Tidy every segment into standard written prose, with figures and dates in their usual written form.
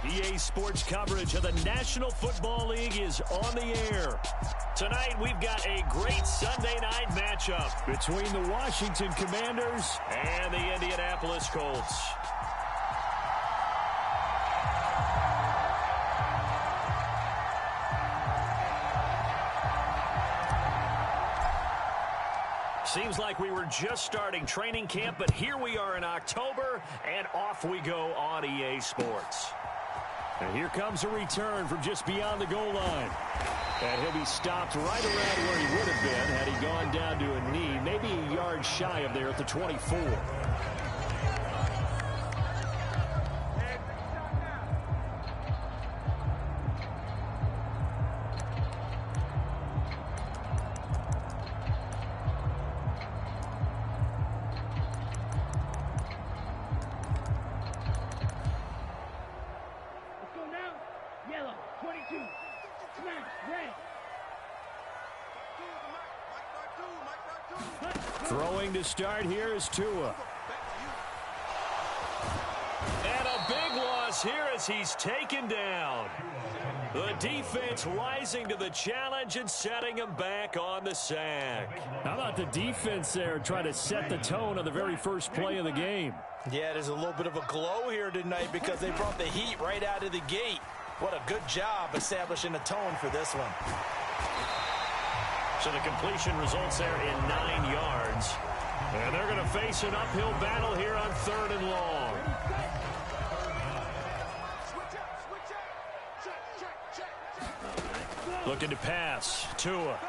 EA Sports coverage of the National Football League is on the air. Tonight, we've got a great Sunday night matchup between the Washington Commanders and the Indianapolis Colts. Seems like we were just starting training camp, but here we are in October, and off we go on EA Sports. And here comes a return from just beyond the goal line. And he'll be stopped right around where he would have been had he gone down to a knee, maybe a yard shy of there at the 24. Throwing to start here is Tua. And a big loss here as he's taken down. The defense rising to the challenge and setting him back on the sack. How about the defense there trying to set the tone on the very first play of the game? Yeah, there's a little bit of a glow here tonight because they brought the heat right out of the gate. What a good job establishing a tone for this one. So the completion results there in 9 yards. And they're going to face an uphill battle here on 3rd and long. Looking to pass. Tua.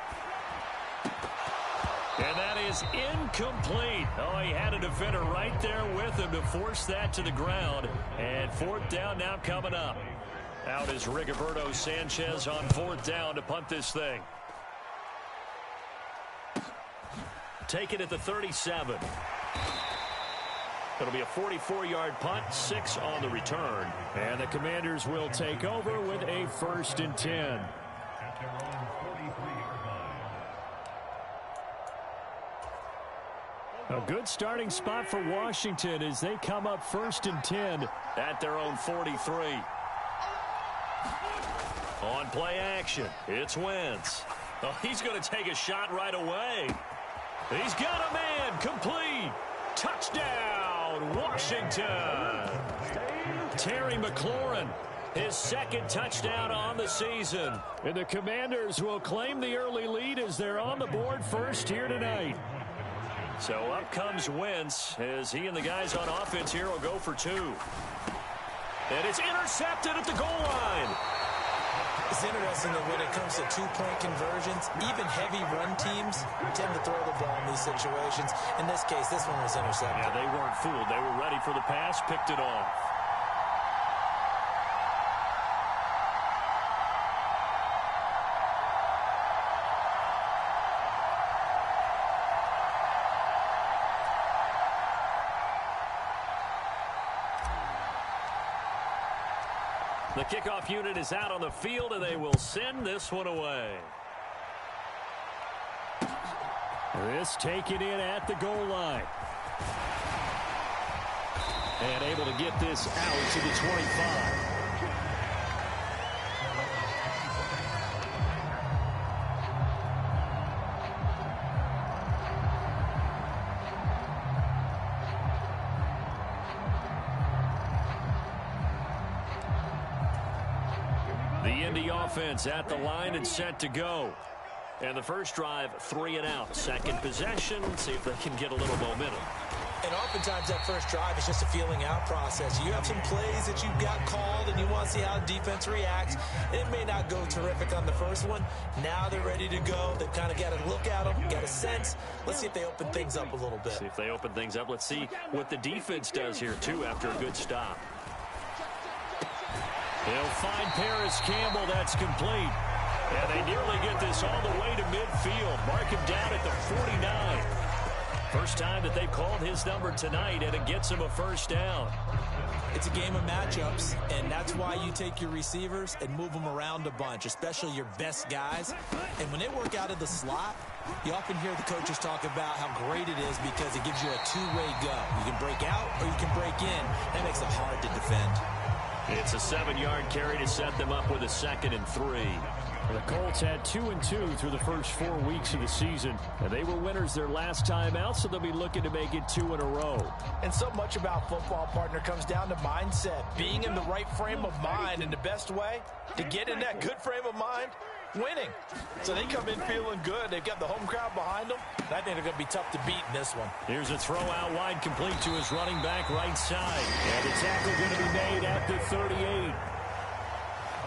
And that is incomplete. Oh, he had a defender right there with him to force that to the ground. And 4th down now coming up. Out is Rigoberto Sanchez on 4th down to punt this thing. Take it at the 37. It'll be a 44-yard punt, 6 on the return. And the Commanders will take over with a 1st and 10. A good starting spot for Washington as they come up 1st and 10 at their own 43. On play action, it's Wentz. Oh, he's going to take a shot right away. He's got a man, complete. Touchdown, Washington. Terry McLaurin, his 2nd touchdown on the season. And the Commanders will claim the early lead as they're on the board first here tonight. So up comes Wentz as he and the guys on offense here will go for 2. And it's intercepted at the goal line. It's interesting that when it comes to 2-point conversions, even heavy run teams tend to throw the ball in these situations. In this case, this one was intercepted. Yeah, they weren't fooled. They were ready for the pass, picked it off. The kickoff unit is out on the field, and they will send this one away. This taken in at the goal line. And able to get this out to the 25. Offense at the line and set to go. And the first drive, 3 and out. Second possession, see if they can get a little momentum. And oftentimes that first drive is just a feeling out process. You have some plays that you've got called and you want to see how defense reacts. It may not go terrific on the first one. Now they're ready to go. They've kind of got a look at them, got a sense. Let's see if they open things up a little bit. See if they open things up. Let's see what the defense does here, too, after a good stop. They'll find Paris Campbell. That's complete. And they nearly get this all the way to midfield. Mark him down at the 49. First time that they've called his number tonight, and it gets him a first down. It's a game of matchups, and that's why you take your receivers and move them around a bunch, especially your best guys. And when they work out of the slot, you often hear the coaches talk about how great it is because it gives you a two-way go. You can break out or you can break in. That makes it hard to defend. It's a 7-yard carry to set them up with a 2nd and 3. The Colts had 2-2 through the first 4 weeks of the season. And they were winners their last time out, so they'll be looking to make it 2 in a row. And so much about football, partner, comes down to mindset. Being in the right frame of mind, and the best way to get in that good frame of mind, winning. So they come in feeling good. They've got the home crowd behind them. I think they're going to be tough to beat in this one. Here's a throw out wide, complete to his running back right side. And the tackle going to be made at the 38.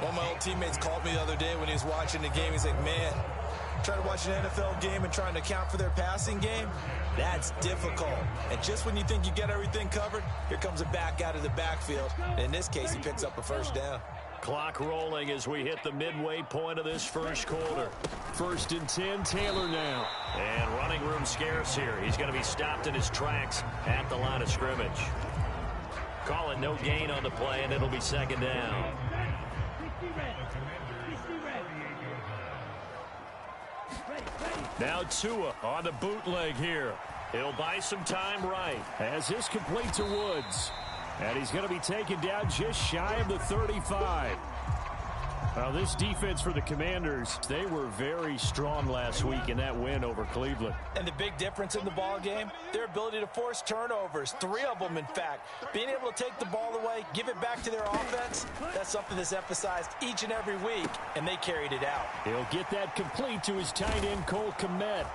One of my old teammates called me the other day when he was watching the game. He's like, man, trying to watch an NFL game and trying to account for their passing game, that's difficult. And just when you think you get everything covered, here comes a back out of the backfield. And in this case, he picks up a first down. Clock rolling as we hit the midway point of this first quarter. 1st and 10, Taylor now. And running room scarce here. He's going to be stopped in his tracks at the line of scrimmage. Call it no gain on the play, and it'll be 2nd down. Now Tua on the bootleg here. He'll buy some time right. As this complete to Woods. And he's going to be taken down just shy of the 35. Well, this defense for the Commanders, they were very strong last week in that win over Cleveland. And the big difference in the ball game, their ability to force turnovers, 3 of them, in fact. Being able to take the ball away, give it back to their offense, that's something that's emphasized each and every week, and they carried it out. He'll get that complete to his tight end, Cole Kmet.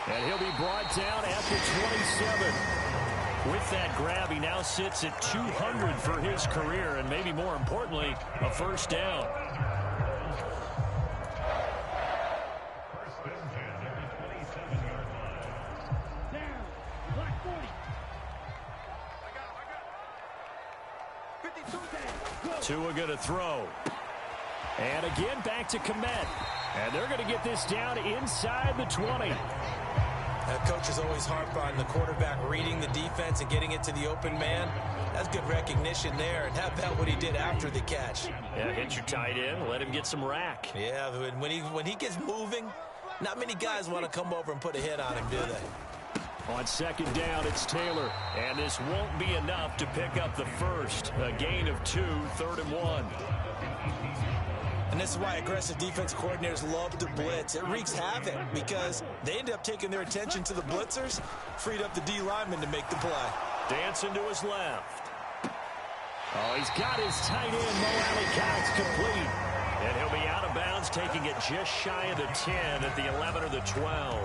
And he'll be brought down at the 27. With that grab, he now sits at 200 for his career, and maybe more importantly, a first down. Tua going to throw. And again, back to Kmet. And they're going to get this down inside the 20. Coaches always harp on the quarterback reading the defense and getting it to the open man. That's good recognition there. And how about what he did after the catch? Yeah, hit your tight end, let him get some rack. Yeah, when he gets moving, not many guys want to come over and put a hit on him, do they? On 2nd down, it's Taylor. And this won't be enough to pick up the first. A gain of 2, 3rd and 1. And this is why aggressive defense coordinators love to blitz. It wreaks havoc because they end up taking their attention to the blitzers, freed up the D lineman to make the play. Dancing to his left. Oh, he's got his tight end, Mo Alley-Cox, complete. And he'll be out of bounds, taking it just shy of the 10 at the 11 or the 12.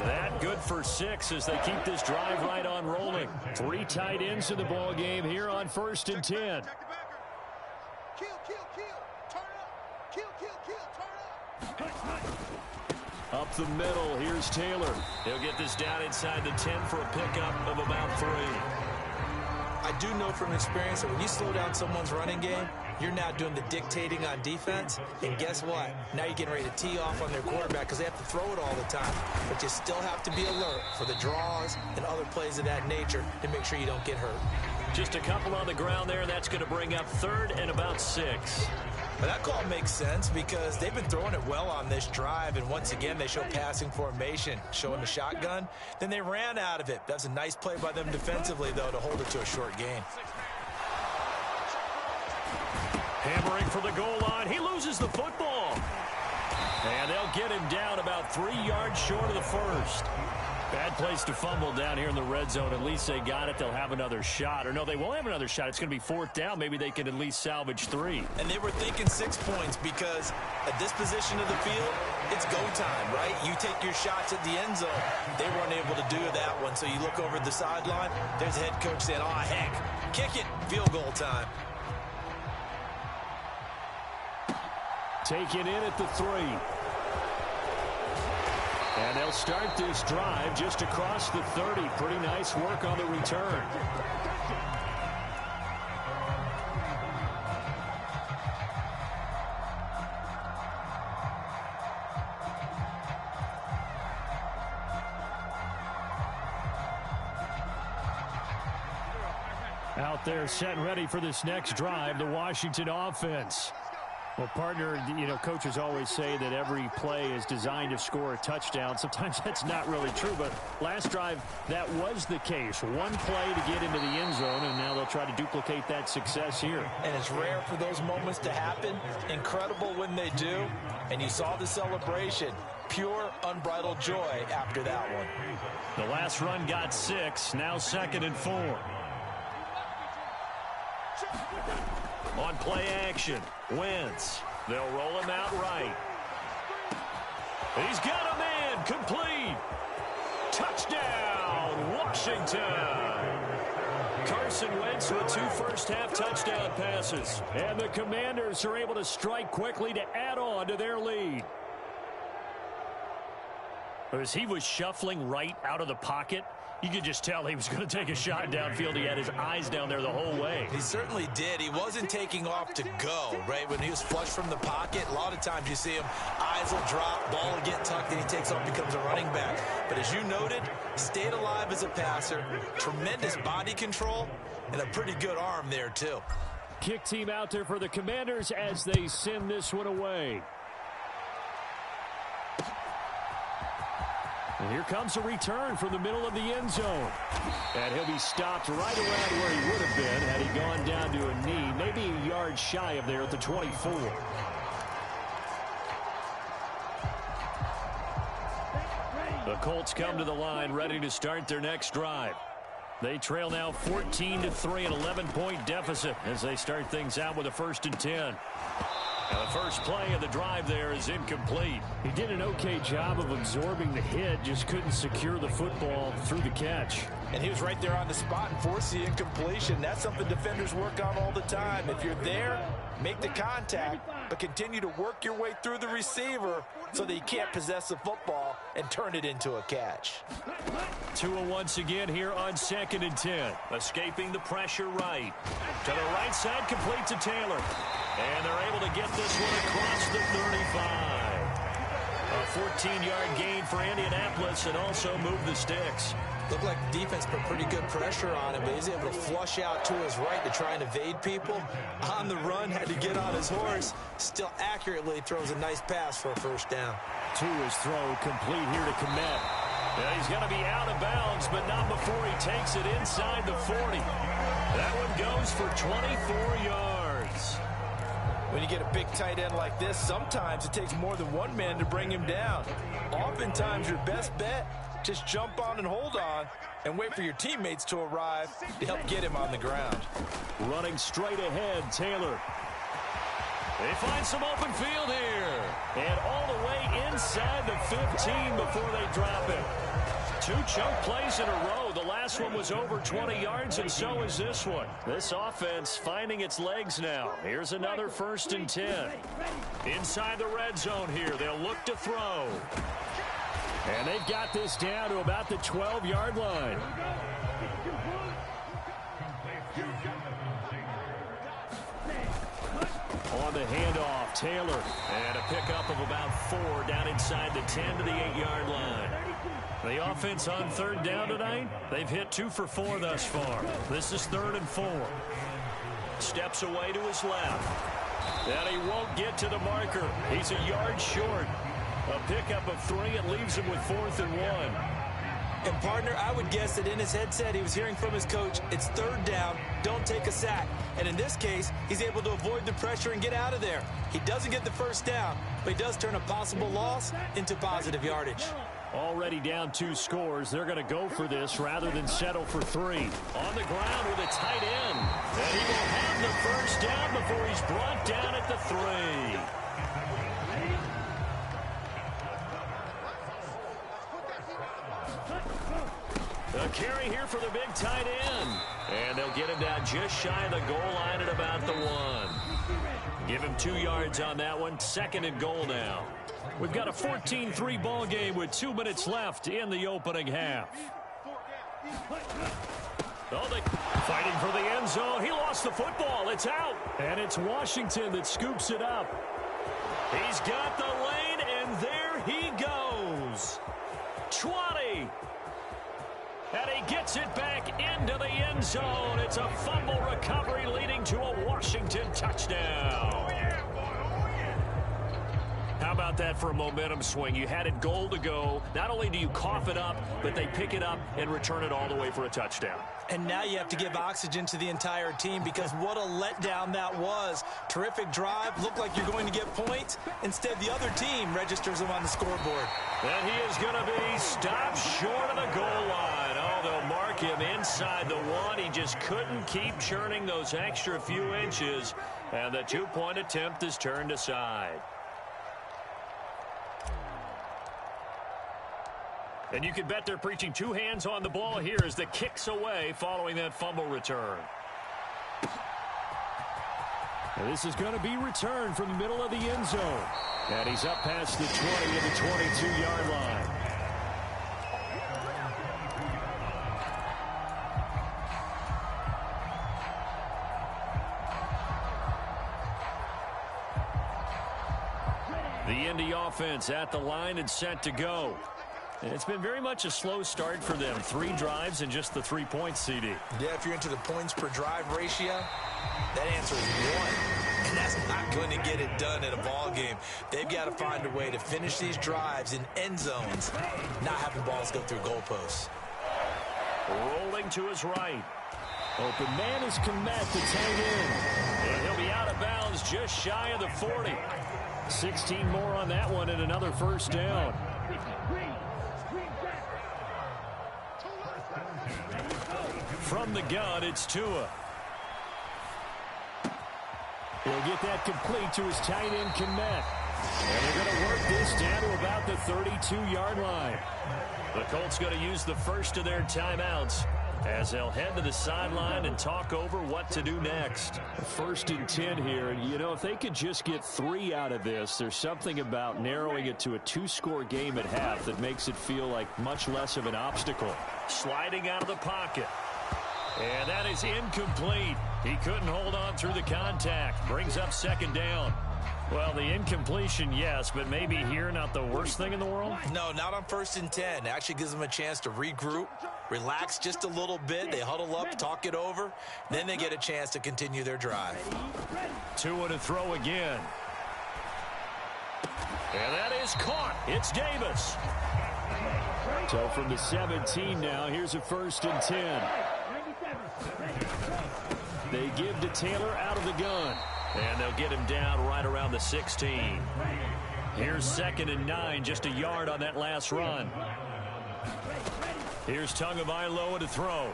That good for 6 as they keep this drive right on rolling. 3 tight ends in the ball game here on 1st and 10. Up the middle, here's Taylor. He'll get this down inside the 10 for a pickup of about 3. I do know from experience that when you slow down someone's running game, you're now doing the dictating on defense. And guess what? Now you're getting ready to tee off on their quarterback because they have to throw it all the time. But you still have to be alert for the draws and other plays of that nature to make sure you don't get hurt. Just a couple on the ground there. That's going to bring up 3rd and about 6. But that call makes sense because they've been throwing it well on this drive, and once again, they show passing formation, showing the shotgun. Then they ran out of it. That's a nice play by them defensively, though, to hold it to a short gain. Hammering for the goal line. He loses the football. And they'll get him down about 3 yards short of the first. Bad place to fumble down here in the red zone. At least they got it. They'll have another shot. Or no, they won't have another shot. It's going to be 4th down. Maybe they can at least salvage 3. And they were thinking 6 points because at this position of the field, it's go time, right? You take your shots at the end zone. They weren't able to do that one. So you look over at the sideline. There's the head coach saying, oh, heck, kick it. Field goal time. Taken in at the 3. And they'll start this drive just across the 30. Pretty nice work on the return. Out there set ready for this next drive, the Washington offense. Well, partner, coaches always say that every play is designed to score a touchdown. Sometimes that's not really true, but last drive, that was the case. One play to get into the end zone, and now they'll try to duplicate that success here. And it's rare for those moments to happen. Incredible when they do. And you saw the celebration. Pure, unbridled joy after that one. The last run got 6, now 2nd and 4. On play action, Wentz. They'll roll him out right. He's got a man, complete. Touchdown, Washington. Carson Wentz with 2 first-half touchdown passes. And the Commanders are able to strike quickly to add on to their lead. As he was shuffling right out of the pocket, you could just tell he was going to take a shot downfield. He had his eyes down there the whole way. He certainly did. He wasn't taking off to go, right? When he was flush from the pocket, a lot of times you see him, eyes will drop, ball will get tucked, and he takes off, becomes a running back. But as you noted, stayed alive as a passer, tremendous body control, and a pretty good arm there, too. Kick team out there for the Commanders as they send this one away. And here comes a return from the middle of the end zone. And he'll be stopped right around where he would have been had he gone down to a knee, maybe a yard shy of there at the 24. The Colts come to the line ready to start their next drive. They trail now 14-3, an 11-point deficit as they start things out with a 1st and 10. Now the first play of the drive there is incomplete. He did an okay job of absorbing the hit, just couldn't secure the football through the catch. And he was right there on the spot and forced the incompletion. That's something defenders work on all the time. If you're there, make the contact, but continue to work your way through the receiver so that you can't possess the football and turn it into a catch. Tua once again here on 2nd and 10. Escaping the pressure right. To the right side, complete to Taylor. And they're able to get this one across the 35. A 14-yard gain for Indianapolis and also move the sticks. Looked like the defense put pretty good pressure on him, but he's able to flush out to his right to try and evade people. On the run, had to get on his horse. Still accurately throws a nice pass for a 1st down. Tua's throw complete here to Kmet. Yeah, he's going to be out of bounds, but not before he takes it inside the 40. That one goes for 24 yards. When you get a big tight end like this, sometimes it takes more than one man to bring him down. Oftentimes, your best bet, just jump on and hold on and wait for your teammates to arrive to help get him on the ground. Running straight ahead, Taylor. They find some open field here. And all the way inside the 15 before they drop it. 2 choke plays in a row. The last one was over 20 yards, and so is this one. This offense finding its legs now. Here's another 1st and 10. Inside the red zone here. They'll look to throw. And they've got this down to about the 12-yard line. On the handoff, Taylor. And a pickup of about 4 down inside the 10 to the 8-yard line. The offense on 3rd down tonight, they've hit 2 for 4 thus far. This is 3rd and 4. Steps away to his left. And he won't get to the marker. He's a yard short. A pickup of 3. It leaves him with 4th and 1. And, partner, I would guess that in his headset he was hearing from his coach, it's 3rd down, don't take a sack. And in this case, he's able to avoid the pressure and get out of there. He doesn't get the 1st down, but he does turn a possible loss into positive yardage. Already down 2 scores. They're going to go for this rather than settle for 3. On the ground with a tight end. And he will have the 1st down before he's brought down at the 3. A carry here for the big tight end. And they'll get him down just shy of the goal line at about the 1. Give him 2 yards on that one. 2nd and goal now. We've got a 14-3 ball game with 2 minutes left in the opening half. Oh, they fighting for the end zone. He lost the football. It's out. And it's Washington that scoops it up. He's got the lane, and there he goes. 20. And he gets it back into the end zone. It's a fumble recovery leading to a Washington touchdown. about that for a momentum swing? You had it goal to go. Not only do you cough it up, but they pick it up and return it all the way for a touchdown. And now you have to give oxygen to the entire team because what a letdown that was. Terrific drive. Looked like you're going to get points. Instead, the other team registers them on the scoreboard. And he is going to be stopped short of the goal line. Oh, they'll mark him inside the one. He just couldn't keep churning those extra few inches. And the two-point attempt is turned aside. And you can bet they're preaching two hands on the ball here as the kick's away following that fumble return. And this is going to be returned from the middle of the end zone. And he's up past the 20 to the 22-yard line. The Indy offense at the line and set to go. And it's been very much a slow start for them. 3 drives and just the 3 points, CD. Yeah, if you're into the points per drive ratio, that answer is 1. And that's not going to get it done in a ball game. They've got to find a way to finish these drives in end zones, not having balls go through goalposts. Rolling to his right. Open man is Komet, the tight end. And he'll be out of bounds just shy of the 40. 16 more on that one and another first down. From the gun, it's Tua. He'll get that complete to his tight end, Komet. And they're going to work this down to about the 32-yard line. The Colts going to use the first of their timeouts as they'll head to the sideline and talk over what to do next. First and 10 here. And, you know, if they could just get 3 out of this, there's something about narrowing it to a 2-score game at half that makes it feel like much less of an obstacle. Sliding out of the pocket. And that is incomplete. He couldn't hold on through the contact. Brings up second down. Well, the incompletion, yes, but maybe here not the worst thing in the world? No, not on first and 10. It actually gives them a chance to regroup, relax just a little bit. They huddle up, talk it over. Then they get a chance to continue their drive. Tua to throw again. And that is caught. It's Davis. So from the 17 now, here's a first and 10. They give to Taylor out of the gun. And they'll get him down right around the 16. Here's second and 9, just a yard on that last run. Here's Tagovailoa to throw.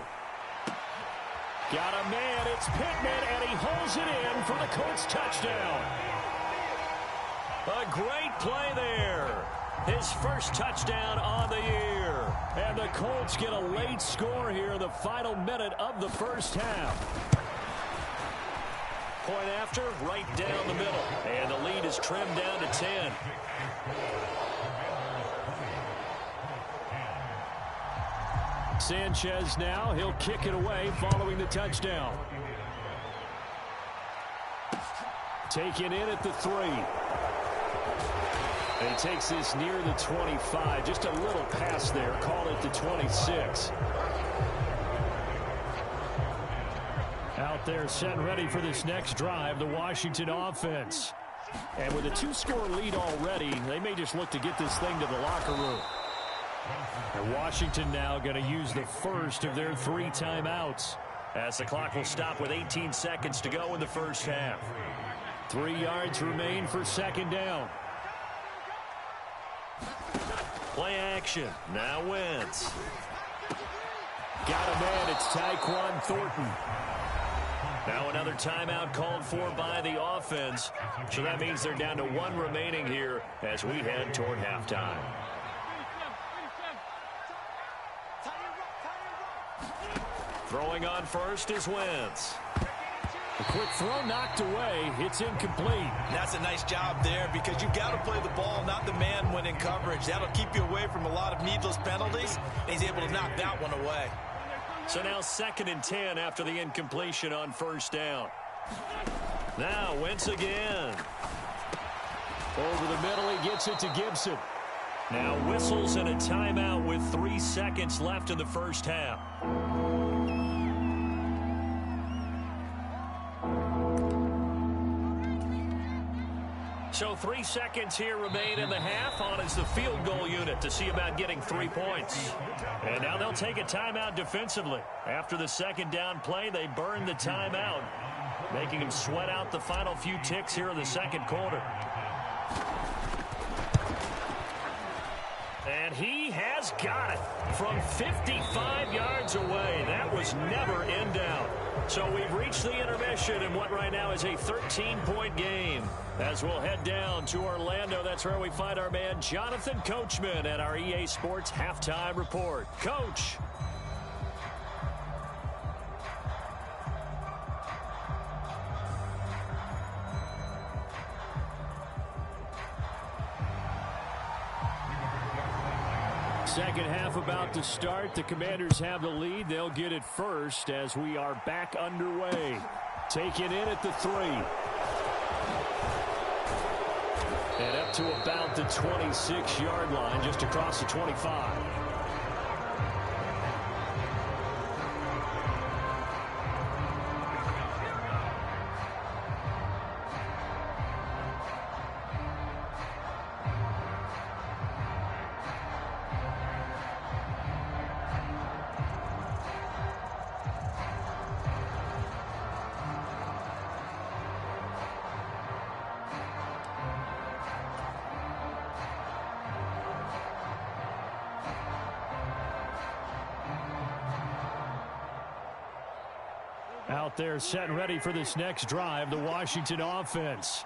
Got a man, it's Pittman, and he holds it in for the Colts touchdown. A great play there. His first touchdown on the year. And the Colts get a late score here in the final minute of the first half. Point after, right down the middle. And the lead is trimmed down to 10. Sanchez now, he'll kick it away following the touchdown. Taken in at the 3. And he takes this near the 25. Just a little pass there. Call it the 26. Out there set and ready for this next drive, the Washington offense. And with a 2-score lead already, they may just look to get this thing to the locker room. And Washington now going to use the first of their 3 timeouts. As the clock will stop with 18 seconds to go in the first half. 3 yards remain for second down. Play action. Now Wentz. Got a man. It's Tyquan Thornton. Now another timeout called for by the offense. So that means they're down to 1 remaining here as we head toward halftime. Throwing on first is Wentz. A quick throw knocked away. It's incomplete. That's a nice job there because you've got to play the ball, not the man when in coverage. That'll keep you away from a lot of needless penalties. And he's able to knock that one away. So now second and 10 after the incompletion on first down. Now Wentz again. Over the middle, he gets it to Gibson. Now whistles and a timeout with 3 seconds left in the first half. So 3 seconds here remain in the half. On is the field goal unit to see about getting 3 points. And now they'll take a timeout defensively. After the second down play, they burn the timeout, making them sweat out the final few ticks here in the second quarter. And he has got it from 55 yards away. That was never in doubt. So we've reached the intermission in what right now is a 13-point game. As we'll head down to Orlando, that's where we find our man Jonathan Coachman at our EA Sports Halftime Report. Coach. Second half about to start. The Commanders have the lead. They'll get it first as we are back underway. Taken in at the 3. And up to about the 26-yard line, just across the 25. Out there set and ready for this next drive, the Washington offense.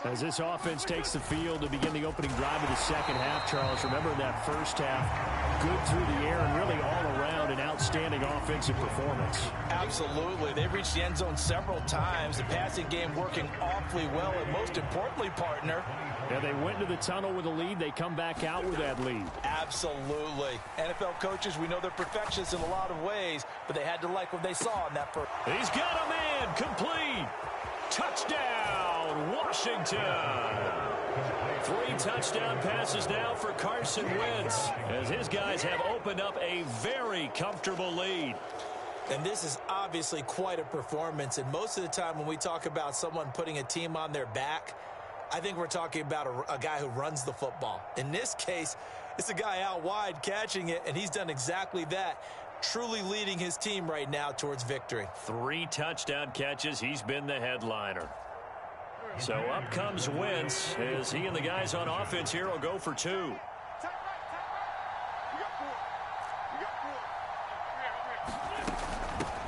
As this offense takes the field to begin the opening drive of the second half, Charles, remember that first half, good through the air and really all around an outstanding offensive performance. Absolutely. They've reached the end zone several times. The passing game working awfully well, and most importantly, partner. Yeah, they went into the tunnel with a lead. They come back out with that lead. Absolutely. NFL coaches, we know they're perfectionists in a lot of ways, but they had to like what they saw in that first. He's got a man complete. Touchdown, Washington. 3 touchdown passes now for Carson Wentz, as his guys have opened up a very comfortable lead. And this is obviously quite a performance. And most of the time when we talk about someone putting a team on their back, I think we're talking about a guy who runs the football. In this case, it's a guy out wide catching it, and he's done exactly that, truly leading his team right now towards victory. 3 touchdown catches. He's been the headliner. So up comes Wentz as he and the guys on offense here will go for 2.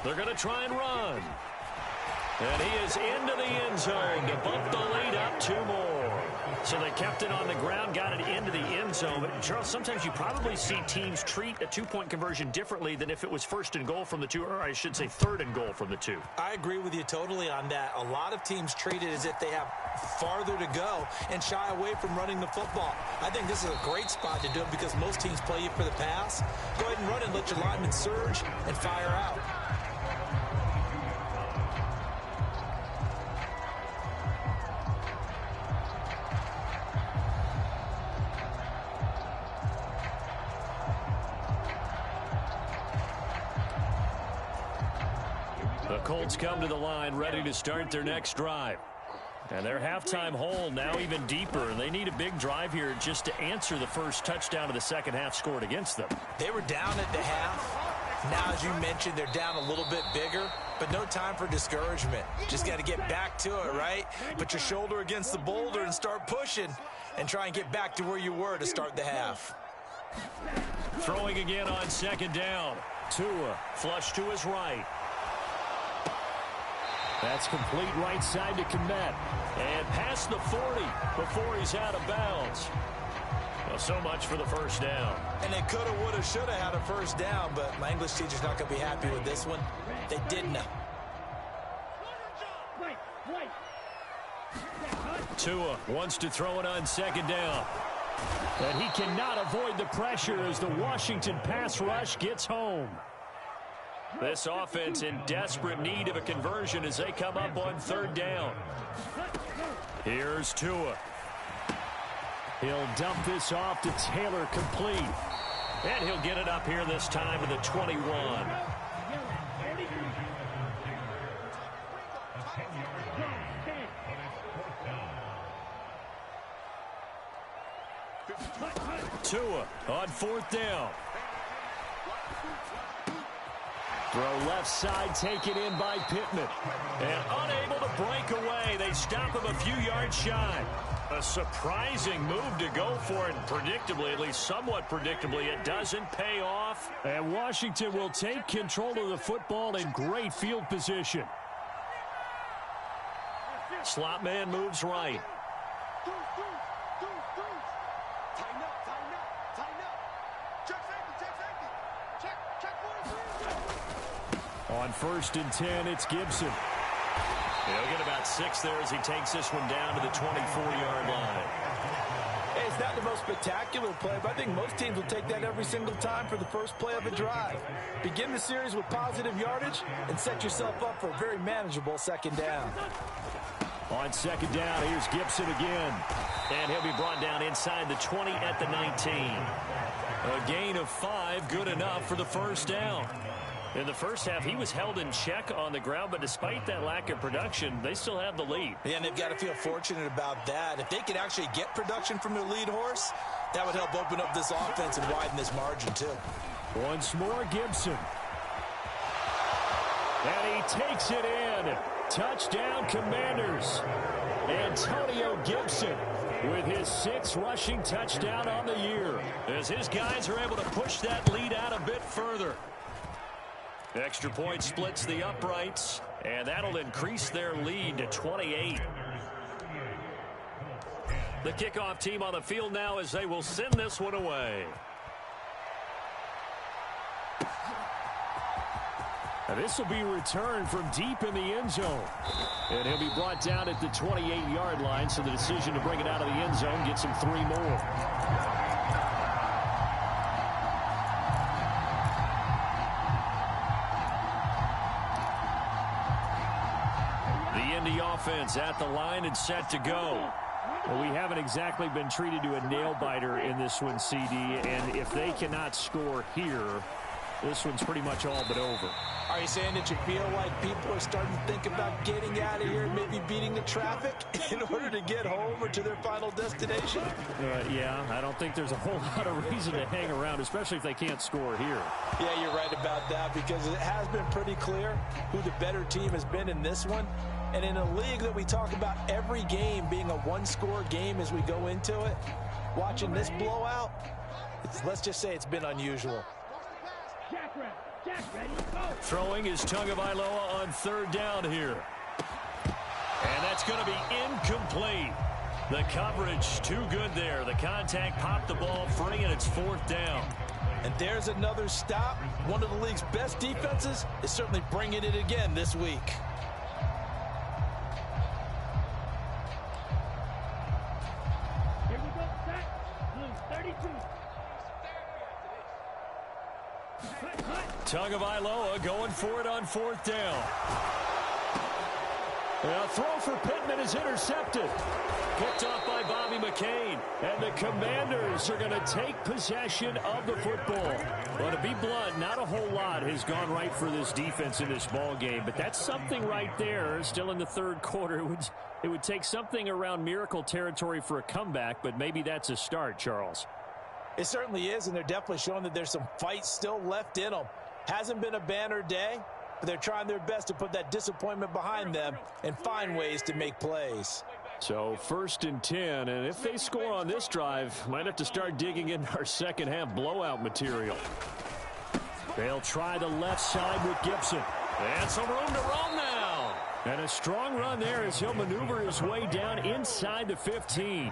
They're going to try and run. And he is into the end zone to bump the lead up 2 more. So they kept it on the ground, got it into the end zone. But, Charles, sometimes you probably see teams treat a 2-point conversion differently than if it was first and goal from the 2, or I should say third and goal from the 2. I agree with you totally on that. A lot of teams treat it as if they have farther to go and shy away from running the football. I think this is a great spot to do it because most teams play you for the pass. Go ahead and run it, let your linemen surge and fire out. The Colts come to the line ready to start their next drive. And their halftime hole now even deeper. And they need a big drive here just to answer the first touchdown of the second half scored against them. They were down at the half. Now, as you mentioned, they're down a little bit bigger, but no time for discouragement. Just got to get back to it, right? Put your shoulder against the boulder and start pushing and try and get back to where you were to start the half. Throwing again on second down. Tua flush to his right. That's complete right side to Kmet. And past the 40 before he's out of bounds. Well, so much for the first down. And they coulda, woulda, shoulda had a first down, but my English teacher's not going to be happy with this one. They didn't. Tua wants to throw it on second down. And he cannot avoid the pressure as the Washington pass rush gets home. This offense in desperate need of a conversion as they come up on third down. Here's Tua. He'll dump this off to Taylor complete. And he'll get it up here this time to the 21. Tua on 4th down. Throw left side taken in by Pittman. And unable to break away. They stop him a few yards shy. A surprising move to go for it. Predictably, at least somewhat predictably, it doesn't pay off. And Washington will take control of the football in great field position. Slot man moves right. On 1st and 10, it's Gibson. He'll get about 6 there as he takes this one down to the 24-yard line. Hey, it's not the most spectacular play, but I think most teams will take that every single time for the first play of a drive. Begin the series with positive yardage and set yourself up for a very manageable 2nd down. On 2nd down, here's Gibson again. And he'll be brought down inside the 20 at the 19. A gain of 5, good enough for the 1st down. In the first half, he was held in check on the ground, but despite that lack of production, they still have the lead. Yeah, and they've got to feel fortunate about that. If they could actually get production from their lead horse, that would help open up this offense and widen this margin, too. Once more, Gibson. And he takes it in. Touchdown, Commanders. Antonio Gibson with his 6th rushing touchdown on the year, as his guys are able to push that lead out a bit further. Extra point splits the uprights, and that'll increase their lead to 28. The kickoff team on the field now as they will send this one away. Now this will be returned from deep in the end zone. And he'll be brought down at the 28-yard line, so the decision to bring it out of the end zone gets him 3 more. Offense at the line and set to go. Well, we haven't exactly been treated to a nail-biter in this one, CD, and if they cannot score here, this one's pretty much all but over. Are you saying that you feel like people are starting to think about getting out of here and maybe beating the traffic in order to get home or to their final destination? Yeah, I don't think there's a whole lot of reason to hang around, especially if they can't score here. Yeah, you're right about that, because it has been pretty clear who the better team has been in this one. And in a league that we talk about every game being a one-score game as we go into it, watching this blowout, let's just say it's been unusual. Throwing is Tagovailoa on 3rd down here. And that's going to be incomplete. The coverage too good there. The contact popped the ball free, and it's 4th down. And there's another stop. One of the league's best defenses is certainly bringing it again this week. Tagovailoa going for it on 4th down. A throw for Pittman is intercepted. Picked off by Bobby McCain. And the Commanders are going to take possession of the football. Well, to be blunt, not a whole lot has gone right for this defense in this ball game, but that's something right there. Still in the 3rd quarter. It would take something around miracle territory for a comeback, but maybe that's a start, Charles. It certainly is, and they're definitely showing that there's some fight still left in them. Hasn't been a banner day, but they're trying their best to put that disappointment behind them and find ways to make plays. So 1st and 10, and if they score on this drive, might have to start digging into our second half blowout material. They'll try the left side with Gibson. And some room to run now. And a strong run there as he'll maneuver his way down inside the 15.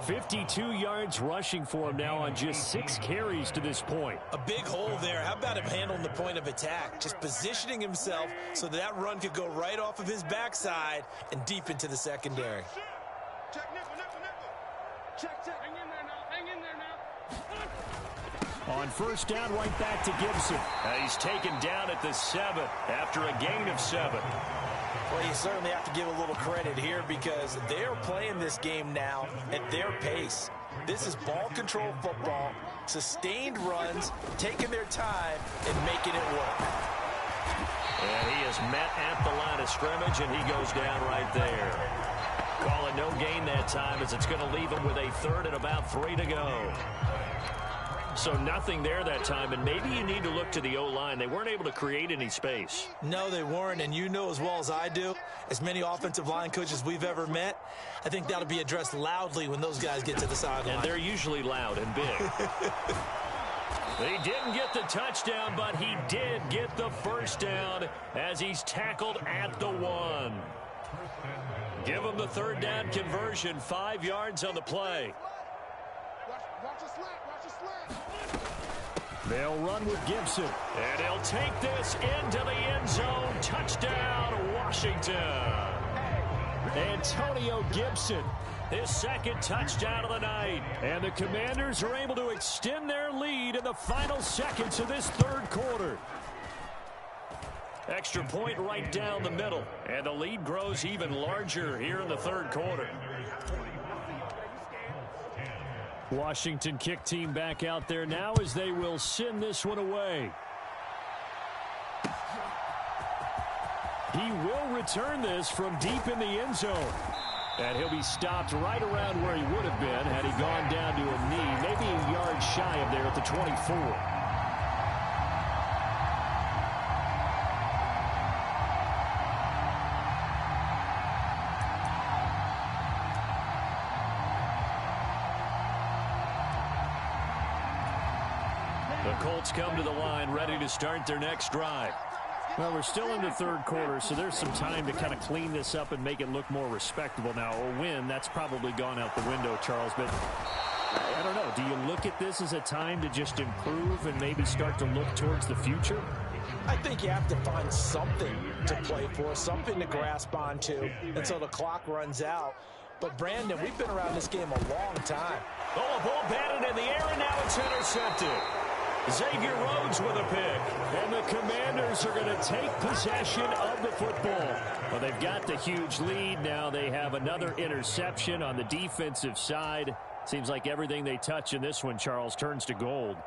52 yards rushing for him now on just 6 carries to this point. A big hole there. How about him handling the point of attack? Just positioning himself so that run could go right off of his backside and deep into the secondary. Check, nickel. Check. Hang in there now. Hang in there now. On 1st down, right back to Gibson. He's taken down at the 7 after a gain of 7. Well, you certainly have to give a little credit here because they're playing this game now at their pace. This is ball control football, sustained runs, taking their time, and making it work. And he is met at the line of scrimmage, and he goes down right there. Call it no gain that time as it's going to leave him with a third and about 3 to go. So nothing there that time, and maybe you need to look to the O-line. They weren't able to create any space. No, they weren't, and you know as well as I do, as many offensive line coaches we've ever met, I think that'll be addressed loudly when those guys get to the sideline. And they're usually loud and big. He didn't get the touchdown, but he did get the first down as he's tackled at the 1. Give him the third down conversion, 5 yards on the play. Watch the slant. They'll run with Gibson. And he'll take this into the end zone. Touchdown, Washington. Antonio Gibson. His second touchdown of the night. And the Commanders are able to extend their lead in the final seconds of this third quarter. Extra point right down the middle. And the lead grows even larger here in the third quarter. Washington kick team back out there now as they will send this one away. He will return this from deep in the end zone. And he'll be stopped right around where he would have been had he gone down to a knee, maybe a yard shy of there at the 24. The Colts come to the line ready to start their next drive. Well, we're still in the third quarter, so there's some time to kind of clean this up and make it look more respectable. Now, a win, that's probably gone out the window, Charles, but I don't know. Do you look at this as a time to just improve and maybe start to look towards the future? I think you have to find something to play for, something to grasp onto until the clock runs out. But, Brandon, we've been around this game a long time. Oh, a ball batted in the air, and now it's intercepted. Xavier Rhodes with a pick. And the Commanders are going to take possession of the football. Well, they've got the huge lead. Now they have another interception on the defensive side. Seems like everything they touch in this one, Charles, turns to gold.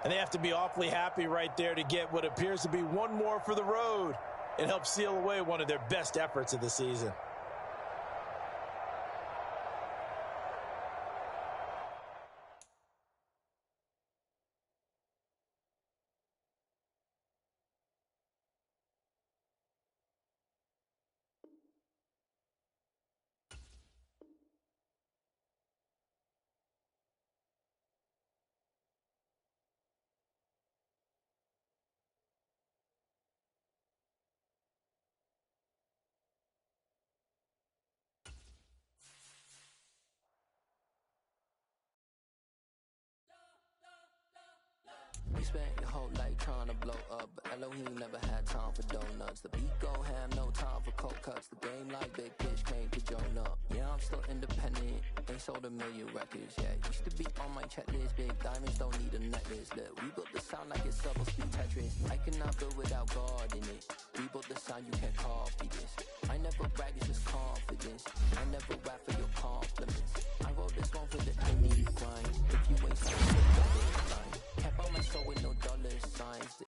And they have to be awfully happy right there to get what appears to be one more for the road. It helps seal away one of their best efforts of the season. You spent your whole life trying to blow up, but Elohim never had time for donuts. The beat go ham, no time for cold cuts. The game like Big Pitch came to join up. Yeah, I'm still independent, ain't sold a million records yet. Used to be on my checklist, big diamonds don't need a necklace. Look, we built the sound like it's double speed Tetris. I cannot build without God in it. We built the sound, you can't copy this. I never brag, it's just confidence. I never rap for your compliment.